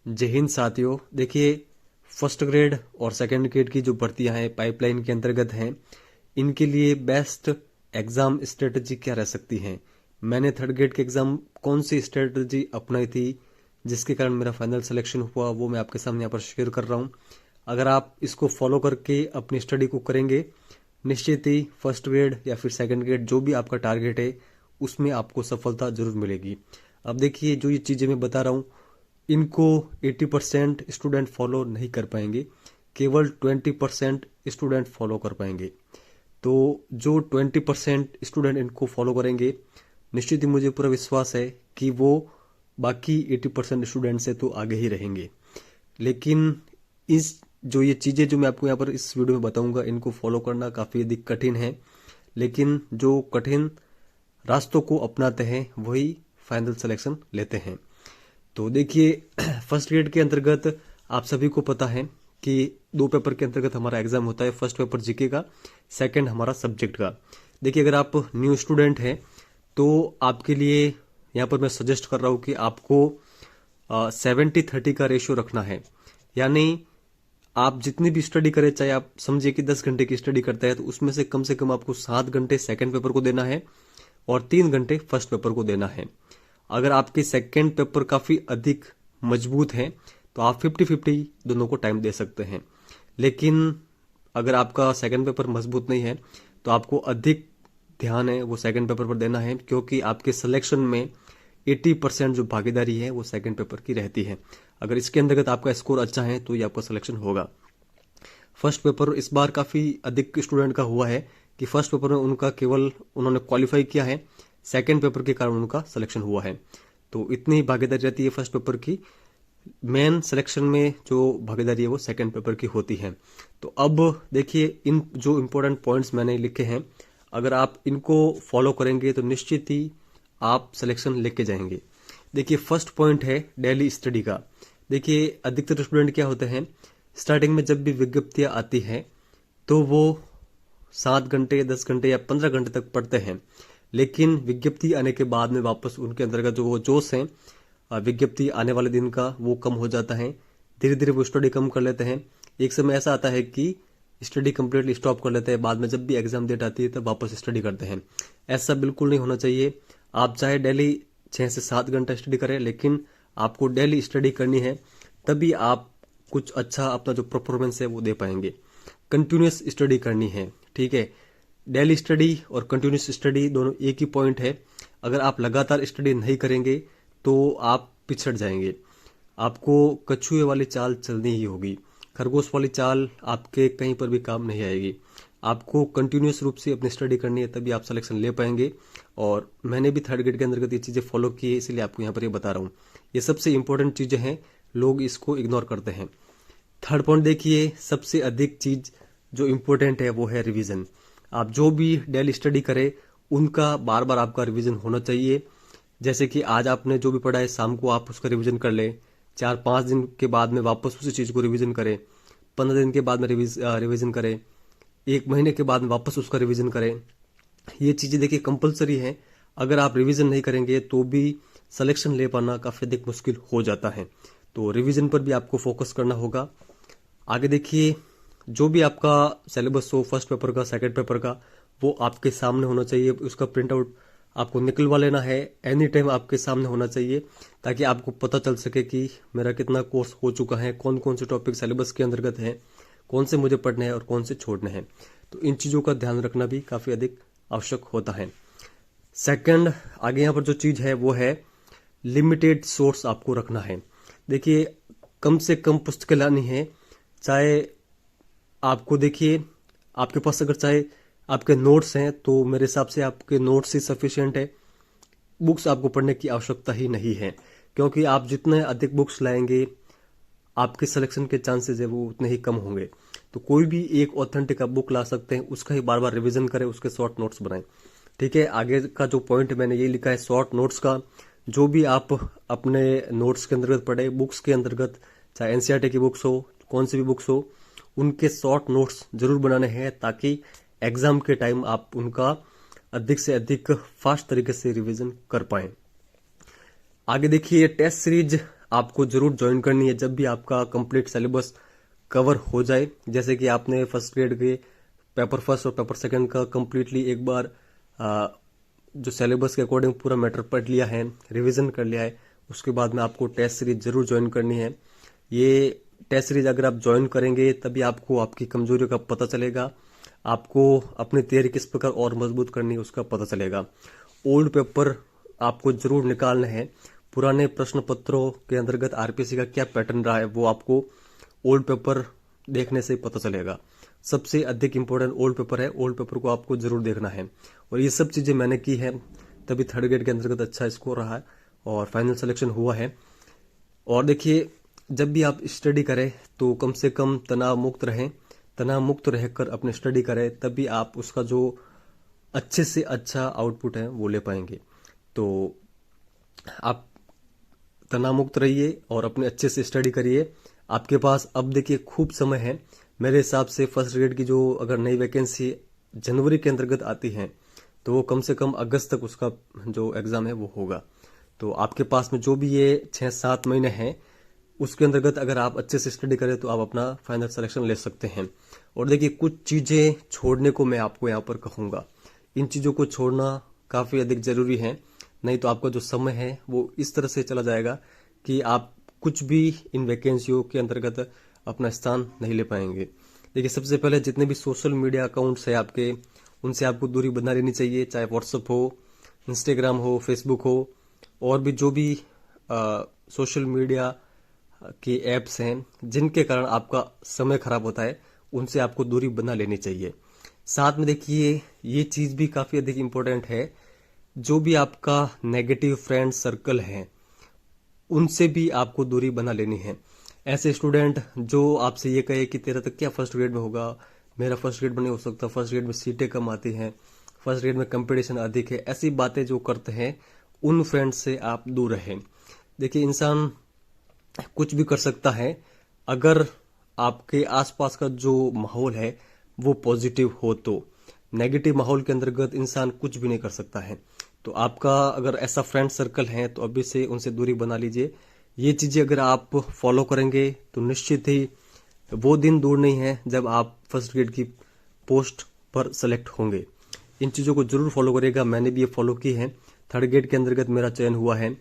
जय हिंद साथियों। देखिए, फर्स्ट ग्रेड और सेकंड ग्रेड की जो भर्तियां हैं पाइपलाइन के अंतर्गत हैं, इनके लिए बेस्ट एग्जाम स्ट्रेटजी क्या रह सकती है। मैंने थर्ड ग्रेड के एग्जाम कौन सी स्ट्रेटजी अपनाई थी जिसके कारण मेरा फाइनल सिलेक्शन हुआ, वो मैं आपके सामने यहाँ पर शेयर कर रहा हूँ। अगर आप इसको फॉलो करके अपनी स्टडी को करेंगे, निश्चित ही फर्स्ट ग्रेड या फिर सेकंड ग्रेड जो भी आपका टारगेट है उसमें आपको सफलता जरूर मिलेगी। अब देखिए, जो ये चीज़ें मैं बता रहा हूँ इनको 80% स्टूडेंट फॉलो नहीं कर पाएंगे, केवल 20% स्टूडेंट फॉलो कर पाएंगे। तो जो 20% स्टूडेंट इनको फॉलो करेंगे, निश्चित ही मुझे पूरा विश्वास है कि वो बाकी 80% स्टूडेंट से तो आगे ही रहेंगे। लेकिन इस जो ये चीज़ें जो मैं आपको यहाँ पर इस वीडियो में बताऊंगा, इनको फॉलो करना काफ़ी अधिक कठिन है। लेकिन जो कठिन रास्तों को अपनाते हैं वही फाइनल सिलेक्शन लेते हैं। तो देखिए, फर्स्ट ग्रेड के अंतर्गत आप सभी को पता है कि दो पेपर के अंतर्गत हमारा एग्जाम होता है। फर्स्ट पेपर जीके का, सेकंड हमारा सब्जेक्ट का। देखिए, अगर आप न्यू स्टूडेंट हैं तो आपके लिए यहाँ पर मैं सजेस्ट कर रहा हूँ कि आपको 70-30 का रेशियो रखना है। यानी आप जितनी भी स्टडी करें, चाहे आप समझिए कि 10 घंटे की स्टडी करते हैं, तो उसमें से कम आपको 7 घंटे सेकंड पेपर को देना है और 3 घंटे फर्स्ट पेपर को देना है। अगर आपके सेकंड पेपर काफ़ी अधिक मजबूत है तो आप 50-50 दोनों को टाइम दे सकते हैं। लेकिन अगर आपका सेकंड पेपर मजबूत नहीं है तो आपको अधिक ध्यान है वो सेकंड पेपर पर देना है, क्योंकि आपके सिलेक्शन में 80% जो भागीदारी है वो सेकंड पेपर की रहती है। अगर इसके अंतर्गत आपका स्कोर अच्छा है तो ये आपका सिलेक्शन होगा। फर्स्ट पेपर इस बार काफ़ी अधिक स्टूडेंट का हुआ है कि फर्स्ट पेपर में उनका केवल उन्होंने क्वालिफाई किया है, सेकंड पेपर के कारण उनका सिलेक्शन हुआ है। तो इतनी भागीदारी रहती है फर्स्ट पेपर की। मेन सिलेक्शन में जो भागीदारी है वो सेकंड पेपर की होती है। तो अब देखिए, इन जो इम्पोर्टेंट पॉइंट्स मैंने लिखे हैं, अगर आप इनको फॉलो करेंगे तो निश्चित ही आप सिलेक्शन लेके जाएंगे। देखिए, फर्स्ट पॉइंट है डेली स्टडी का। देखिए, अधिकतर स्टूडेंट क्या होते हैं, स्टार्टिंग में जब भी विज्ञप्तियां आती हैं तो वो 7 घंटे 10 घंटे या 15 घंटे तक पढ़ते हैं। लेकिन विज्ञप्ति आने के बाद में वापस उनके अंदर का जो वो जोश है विज्ञप्ति आने वाले दिन का, वो कम हो जाता है। धीरे धीरे वो स्टडी कम कर लेते हैं। एक समय ऐसा आता है कि स्टडी कंप्लीटली स्टॉप कर लेते हैं, बाद में जब भी एग्जाम डेट आती है तब वापस स्टडी करते हैं। ऐसा बिल्कुल नहीं होना चाहिए। आप चाहे डेली 6 से 7 घंटा स्टडी करें, लेकिन आपको डेली स्टडी करनी है, तभी आप कुछ अच्छा अपना जो परफॉर्मेंस है वो दे पाएंगे। कंटिन्यूस स्टडी करनी है, ठीक है। डेली स्टडी और कंटिन्यूस स्टडी दोनों एक ही पॉइंट है। अगर आप लगातार स्टडी नहीं करेंगे तो आप पिछड़ जाएंगे। आपको कछुए वाली चाल चलनी ही होगी, खरगोश वाली चाल आपके कहीं पर भी काम नहीं आएगी। आपको कंटिन्यूस रूप से अपनी स्टडी करनी है, तभी आप सिलेक्शन ले पाएंगे। और मैंने भी थर्ड ग्रेड के अंतर्गत ये चीज़ें फॉलो की है, इसलिए आपको यहाँ पर ये बता रहा हूँ। ये सबसे इंपॉर्टेंट चीज़ें हैं, लोग इसको इग्नोर करते हैं। थर्ड पॉइंट देखिए, सबसे अधिक चीज जो इम्पोर्टेंट है वो है रिवीजन। आप जो भी डेली स्टडी करें उनका बार बार आपका रिवीजन होना चाहिए। जैसे कि आज आपने जो भी पढ़ा है, शाम को आप उसका रिवीजन कर लें। 4-5 दिन के बाद में वापस उसी चीज़ को रिवीजन करें। 15 दिन के बाद में रिवीजन करें। 1 महीने के बाद में वापस उसका रिवीजन करें। ये चीज़ें देखिए कंपलसरी है। अगर आप रिवीजन नहीं करेंगे तो भी सिलेक्शन ले पाना काफ़ी अधिक मुश्किल हो जाता है। तो रिवीजन पर भी आपको फोकस करना होगा। आगे देखिए, जो भी आपका सिलेबस हो फर्स्ट पेपर का सेकंड पेपर का, वो आपके सामने होना चाहिए। उसका प्रिंट आउट आपको निकलवा लेना है, एनी टाइम आपके सामने होना चाहिए, ताकि आपको पता चल सके कि मेरा कितना कोर्स हो चुका है, कौन कौन से टॉपिक सिलेबस के अंतर्गत हैं, कौन से मुझे पढ़ने हैं और कौन से छोड़ने हैं। तो इन चीज़ों का ध्यान रखना भी काफ़ी अधिक आवश्यक होता है। सेकंड, आगे यहाँ पर जो चीज़ है वो है लिमिटेड सोर्स आपको रखना है। देखिए, कम से कम पुस्तकें लानी है। चाहे आपको देखिए, आपके पास अगर चाहे आपके नोट्स हैं तो मेरे हिसाब से आपके नोट्स ही सफिशिएंट है। बुक्स आपको पढ़ने की आवश्यकता ही नहीं है, क्योंकि आप जितने अधिक बुक्स लाएंगे आपके सिलेक्शन के चांसेस है वो उतने ही कम होंगे। तो कोई भी एक ऑथेंटिक आप बुक ला सकते हैं, उसका ही बार बार रिवीजन करें, उसके शॉर्ट नोट्स बनाएं। ठीक है। आगे का जो पॉइंट मैंने ये लिखा है शॉर्ट नोट्स का, जो भी आप अपने नोट्स के अंतर्गत पढ़े, बुक्स के अंतर्गत, चाहे एनसीईआरटी की बुक्स हो, कौन सी भी बुक्स हो, उनके शॉर्ट नोट्स जरूर बनाने हैं, ताकि एग्जाम के टाइम आप उनका अधिक से अधिक फास्ट तरीके से रिवीजन कर पाएं। आगे देखिए, टेस्ट सीरीज आपको जरूर ज्वाइन करनी है जब भी आपका कंप्लीट सिलेबस कवर हो जाए। जैसे कि आपने फर्स्ट ग्रेड के पेपर फर्स्ट और पेपर सेकंड का कंप्लीटली एक बार जो सिलेबस के अकॉर्डिंग पूरा मैटर पढ़ लिया है, रिवीजन कर लिया है, उसके बाद में आपको टेस्ट सीरीज जरूर ज्वाइन करनी है। ये टेस्ट सीरीज अगर आप ज्वाइन करेंगे तभी आपको आपकी कमजोरियों का पता चलेगा, आपको अपनी तैयारी किस प्रकार और मजबूत करनी है उसका पता चलेगा। ओल्ड पेपर आपको जरूर निकालना है। पुराने प्रश्न पत्रों के अंतर्गत आरपीएससी का क्या पैटर्न रहा है वो आपको ओल्ड पेपर देखने से पता चलेगा। सबसे अधिक इंपॉर्टेंट ओल्ड पेपर है, ओल्ड पेपर को आपको जरूर देखना है। और ये सब चीजें मैंने की है, तभी थर्ड ग्रेड के अंतर्गत अच्छा स्कोर रहा है और फाइनल सिलेक्शन हुआ है। और देखिए, जब भी आप स्टडी करें तो कम से कम तनाव मुक्त रहें, तनाव मुक्त रहकर अपनी स्टडी करें, तभी आप उसका जो अच्छे से अच्छा आउटपुट है वो ले पाएंगे। तो आप तनाव मुक्त रहिए और अपने अच्छे से स्टडी करिए। आपके पास अब देखिए खूब समय है। मेरे हिसाब से फर्स्ट ग्रेड की जो अगर नई वैकेंसी जनवरी के अंतर्गत आती है तो वो कम से कम अगस्त तक उसका जो एग्जाम है वो होगा। तो आपके पास में जो भी ये 6-7 महीने हैं उसके अंतर्गत अगर आप अच्छे से स्टडी करें तो आप अपना फाइनल सिलेक्शन ले सकते हैं। और देखिए, कुछ चीजें छोड़ने को मैं आपको यहाँ पर कहूंगा, इन चीजों को छोड़ना काफी अधिक जरूरी है, नहीं तो आपका जो समय है वो इस तरह से चला जाएगा कि आप कुछ भी इन वैकेंसियों के अंतर्गत अपना स्थान नहीं ले पाएंगे। देखिए, सबसे पहले जितने भी सोशल मीडिया अकाउंट्स है आपके, उनसे आपको दूरी बना लेनी चाहिए, चाहे व्हाट्सएप हो, इंस्टाग्राम हो, फेसबुक हो, और भी जो भी सोशल मीडिया के ऐप्स हैं जिनके कारण आपका समय खराब होता है, उनसे आपको दूरी बना लेनी चाहिए। साथ में देखिए, ये चीज भी काफी अधिक इम्पोर्टेंट है, जो भी आपका नेगेटिव फ्रेंड सर्कल है उनसे भी आपको दूरी बना लेनी है। ऐसे स्टूडेंट जो आपसे ये कहे कि तेरा तो क्या फर्स्ट ग्रेड में होगा, मेरा फर्स्ट ग्रेड में नहीं हो सकता, फर्स्ट ग्रेड में सीटें कम आती हैं, फर्स्ट ग्रेड में कंपटीशन अधिक है, ऐसी बातें जो करते हैं उन फ्रेंड से आप दूर रहें। देखिए, इंसान कुछ भी कर सकता है अगर आपके आसपास का जो माहौल है वो पॉजिटिव हो। तो नेगेटिव माहौल के अंतर्गत इंसान कुछ भी नहीं कर सकता है। तो आपका अगर ऐसा फ्रेंड सर्कल है तो अभी से उनसे दूरी बना लीजिए। ये चीजें अगर आप फॉलो करेंगे तो निश्चित ही वो दिन दूर नहीं है जब आप फर्स्ट ग्रेड की पोस्ट पर सेलेक्ट होंगे। इन चीजों को जरूर फॉलो करिएगा, मैंने भी ये फॉलो की है, थर्ड ग्रेड के अंतर्गत मेरा चयन हुआ है।